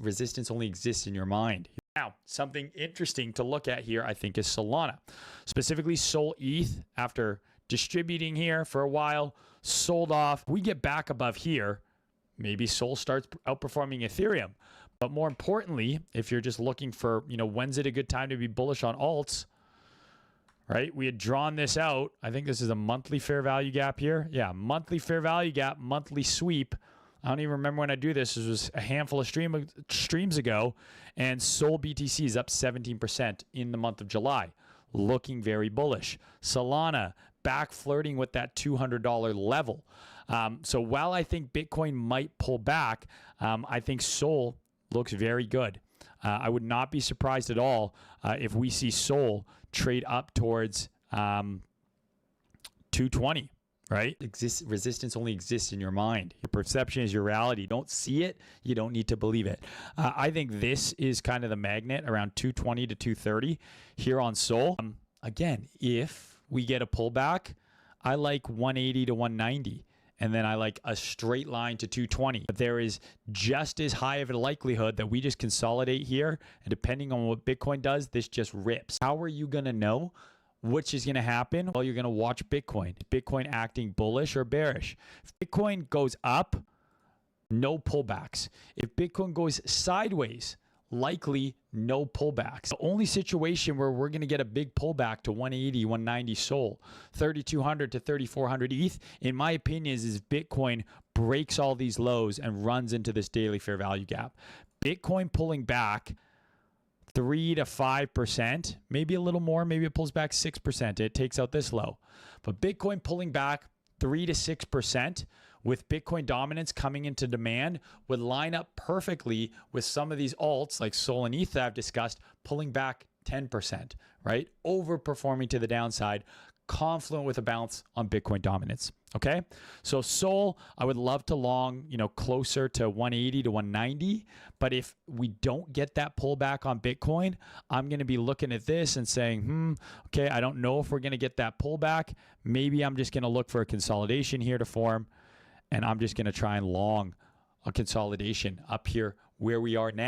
Resistance only exists in your mind. Now, something interesting to look at here, I think, is Solana. Specifically, Sol ETH, after distributing here for a while, sold off. We get back above here, maybe Sol starts outperforming Ethereum. But more importantly, if you're just looking for, when's it a good time to be bullish on alts, right? We had drawn this out. I think this is a monthly fair value gap here. Yeah, monthly fair value gap, monthly sweep. I don't even remember when I do this. This was a handful of streams ago. And Sol BTC is up 17% in the month of July, looking very bullish. Solana back flirting with that $200 level. So while I think Bitcoin might pull back, I think Sol looks very good. I would not be surprised at all if we see Sol trade up towards 220. Right? Resistance only exists in your mind. Your perception is your reality. Don't see it. You don't need to believe it. I think this is kind of the magnet around 220 to 230 here on Sol. Again, if we get a pullback, I like 180 to 190. And then I like a straight line to 220. But there is just as high of a likelihood that we just consolidate here. And depending on what Bitcoin does, this just rips. How are you going to know which is going to happen? Well, you're going to watch Bitcoin. Is Bitcoin acting bullish or bearish? If Bitcoin goes up, no pullbacks. If Bitcoin goes sideways, likely no pullbacks. The only situation where we're going to get a big pullback to 180, 190 Sol, 3,200 to 3,400 ETH, in my opinion, is Bitcoin breaks all these lows and runs into this daily fair value gap. Bitcoin pulling back 3 to 5%, maybe a little more, maybe it pulls back 6%. It takes out this low. But Bitcoin pulling back 3 to 6% with Bitcoin dominance coming into demand would line up perfectly with some of these alts like Sol and ETH that I've discussed pulling back 10%, right? Overperforming to the downside, confluent with a bounce on Bitcoin dominance. Okay, so Sol, I would love to long, closer to 180 to 190. But if we don't get that pullback on Bitcoin, I'm going to be looking at this and saying, okay, I don't know if we're going to get that pullback. Maybe I'm just going to look for a consolidation here to form. And I'm just going to try and long a consolidation up here where we are now.